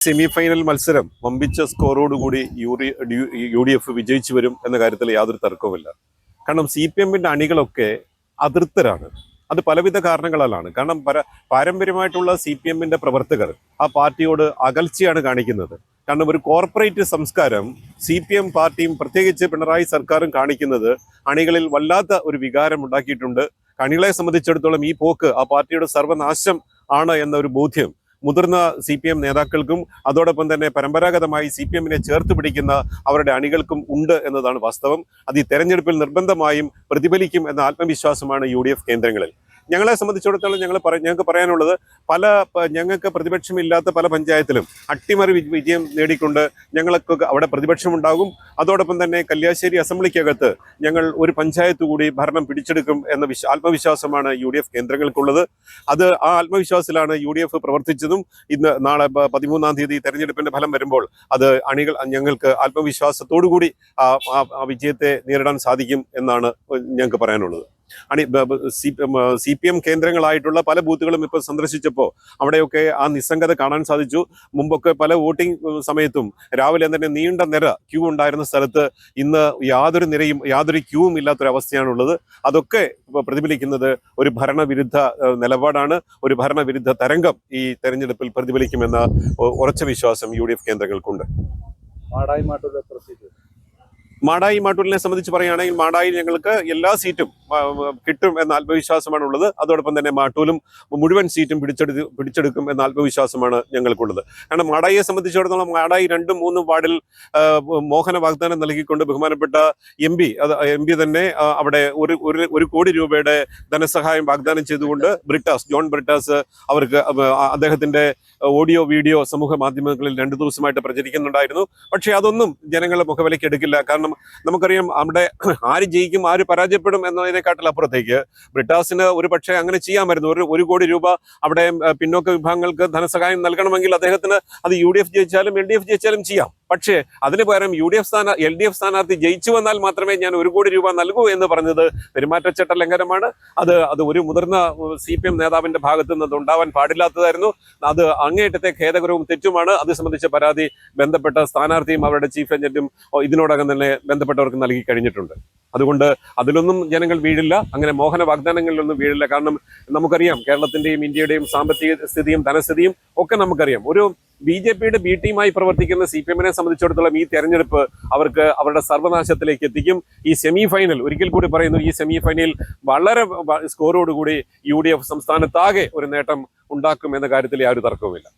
Semifinal മത്സരം വമ്പിച്ച സ്കോറോടുകൂടി UDF വിജയിച്ചു വരും എന്ന കാര്യത്തിൽ യാതൊരു തർക്കവുമില്ല. കാരണം CPM-ന്റെ അണികളൊക്കെ അതൃപ്തരാണ്. അത് പലവിധ കാരണങ്ങളാലാണ്. കാരണം പാരമ്പര്യമായിട്ടുള്ള CPM-ന്റെ പ്രവർത്തകർ ആ പാർട്ടിയോട് അകൽച്ചയാണ് കാണിക്കുന്നത്. കാരണം ഒരു കോർപ്പറേറ്റ് സംസ്കാരം CPM പാർട്ടിയും പ്രത്യേകിച്ച് പിണറായി സർക്കാരും കാണിക്കുന്നത് അണികളിൽ വല്ലാത്ത ഒരു വികാരം ഉണ്ടാക്കിയിട്ടുണ്ട്. അണികളെ സംബന്ധിച്ചിടത്തോളം ഈ പോക്ക് ആ പാർട്ടിയുടെ സർവനാശം ആണ് എന്ന ഒരു ബോധ്യം മുതിർന്ന CPM നേതാക്കൾക്കും അതോടൊപ്പം തന്നെ പരമ്പരാഗതമായി CPM-നെ ചേർത്ത് പിടിക്കുന്ന അവരുടെ അണികൾക്കും ഉണ്ട് എന്നതാണ് വാസ്തവം. അത് ഈ തെരഞ്ഞെടുപ്പിൽ നിർബന്ധമായും പ്രതിഫലിക്കും എന്ന ആത്മവിശ്വാസമാണ് UDF കേന്ദ്രങ്ങളിൽ. ഞങ്ങളെ സംബന്ധിച്ചിടത്തോളം ഞങ്ങൾക്ക് പറയാനുള്ളത് ഞങ്ങൾക്ക് പ്രതിപക്ഷമില്ലാത്ത പല പഞ്ചായത്തിലും അട്ടിമറി വിജയം നേടിക്കൊണ്ട് ഞങ്ങൾക്ക് അവിടെ പ്രതിപക്ഷമുണ്ടാകും. അതോടൊപ്പം തന്നെ കല്യാശ്ശേരി അസംബ്ലിക്കകത്ത് ഞങ്ങൾ ഒരു പഞ്ചായത്ത് കൂടി ഭരണം പിടിച്ചെടുക്കും എന്ന ആത്മവിശ്വാസമാണ് UDF കേന്ദ്രങ്ങൾക്കുള്ളത്. ആ ആത്മവിശ്വാസത്തിലാണ് UDF പ്രവർത്തിച്ചതും. നാളെ 13-ാം തീയതി തെരഞ്ഞെടുപ്പിന്റെ ഫലം വരുമ്പോൾ അത് അണികൾ ഞങ്ങൾക്ക് ആത്മവിശ്വാസത്തോടുകൂടി ആ വിജയത്തെ നേരിടാൻ സാധിക്കും എന്നാണ് ഞങ്ങൾക്ക് പറയാനുള്ളത്. CPM കേന്ദ്രങ്ങളായിട്ടുള്ള പല ബൂത്തുകളും ഇപ്പോൾ സന്ദർശിച്ചപ്പോൾ അവിടെയൊക്കെ ആ നിസ്സംഗത കാണാൻ സാധിച്ചു. മുമ്പൊക്കെ പല വോട്ടിംഗ് സമയത്തും രാവിലെ തന്നെ നീണ്ട ക്യൂ ഉണ്ടായിരുന്ന സ്ഥലത്ത് ഇന്ന് യാതൊരു ക്യൂവും ഇല്ലാത്തൊരവസ്ഥയാണുള്ളത്. അതൊക്കെ പ്രതിഫലിക്കുന്നത് ഒരു ഭരണവിരുദ്ധ നിലപാടാണ്. ഒരു ഭരണവിരുദ്ധ തരംഗം ഈ തെരഞ്ഞെടുപ്പിൽ പ്രതിഫലിക്കുമെന്ന ഉറച്ച വിശ്വാസം UDF കേന്ദ്രങ്ങൾക്കുണ്ട്. മാടായി മാട്ടൂരിനെ സംബന്ധിച്ച് പറയുകയാണെങ്കിൽ മാടായിൽ ഞങ്ങൾക്ക് എല്ലാ സീറ്റും കിട്ടും എന്ന ആത്മവിശ്വാസമാണ് ഉള്ളത്. അതോടൊപ്പം തന്നെ മാട്ടൂലും മുഴുവൻ സീറ്റും പിടിച്ചെടുക്കും എന്ന ആത്മവിശ്വാസമാണ് ഞങ്ങൾക്കുള്ളത്. കാരണം മാടായിയെ സംബന്ധിച്ചിടത്തോളം മാടായി 2-3 വാർഡിൽ മോഹന വാഗ്ദാനം നൽകിക്കൊണ്ട് ബഹുമാനപ്പെട്ട MP തന്നെ അവിടെ 1 കോടി രൂപയുടെ ധനസഹായം വാഗ്ദാനം ചെയ്തുകൊണ്ട് ജോൺ ബ്രിട്ടാസ് അവർക്ക് അദ്ദേഹത്തിന്റെ ഓഡിയോ വീഡിയോ സമൂഹ മാധ്യമങ്ങളിൽ 2 ദിവസമായിട്ട് പ്രചരിക്കുന്നുണ്ടായിരുന്നു. പക്ഷേ അതൊന്നും ജനങ്ങളെ മുഖവിലയ്ക്ക് എടുക്കില്ല. കാരണം നമുക്കറിയാം അവിടെ ആര് ജയിക്കും ആര് പരാജയപ്പെടും എന്നതിനെക്കാട്ടിലപ്പുറത്തേക്ക് ബ്രിട്ടാസിന് ഒരു പക്ഷേ അങ്ങനെ ചെയ്യാമായിരുന്നു. 1 കോടി രൂപ അവിടെ പിന്നോക്ക വിഭാഗങ്ങൾക്ക് ധനസഹായം നൽകണമെങ്കിൽ അദ്ദേഹത്തിന് അത് UDF ജയിച്ചാലും LDF ജയിച്ചാലും ചെയ്യാം. പക്ഷേ അതിന് പകരം LDF സ്ഥാനാർത്ഥി ജയിച്ചു വന്നാൽ മാത്രമേ ഞാൻ 1 കോടി രൂപ നൽകൂ എന്ന് പറഞ്ഞത് പെരുമാറ്റച്ചട്ട ലംഘനമാണ്. അത് ഒരു മുതിർന്ന CPM നേതാവിന്റെ ഭാഗത്തു നിന്ന് ഉണ്ടാവാൻ പാടില്ലാത്തതായിരുന്നു. അത് അങ്ങേയറ്റത്തെ ഖേദകരവും തെറ്റുമാണ്. അത് സംബന്ധിച്ച പരാതി ബന്ധപ്പെട്ട സ്ഥാനാർത്ഥിയും അവരുടെ ചീഫ് ഏജന്റും ഇതിനോടകം തന്നെ ബന്ധപ്പെട്ടവർക്ക് നൽകി കഴിഞ്ഞിട്ടുണ്ട്. അതുകൊണ്ട് അതിലൊന്നും ജനങ്ങൾ വീഴില്ല, അങ്ങനെ മോഹന വാഗ്ദാനങ്ങളിലൊന്നും വീഴില്ല. കാരണം നമുക്കറിയാം കേരളത്തിന്റെയും ഇന്ത്യയുടെയും സാമ്പത്തിക സ്ഥിതിയും ധനസ്ഥിതിയും ഒക്കെ നമുക്കറിയാം. ഒരു BJP-യുടെ B ടീമായി പ്രവർത്തിക്കുന്ന CPM-നെ സംബന്ധിച്ചിടത്തോളം ഈ തെരഞ്ഞെടുപ്പ് അവർക്ക് അവരുടെ സർവനാശത്തിലേക്ക് എത്തിക്കും. ഈ സെമിഫൈനൽ, ഒരിക്കൽ കൂടി പറയുന്നു, ഈ സെമിഫൈനൽ വളരെ സ്കോറോടുകൂടി UDF സംസ്ഥാനത്താകെ ഒരു നേട്ടം ഉണ്ടാക്കും എന്ന കാര്യത്തിൽ യാതൊരു തർക്കവുമില്ല.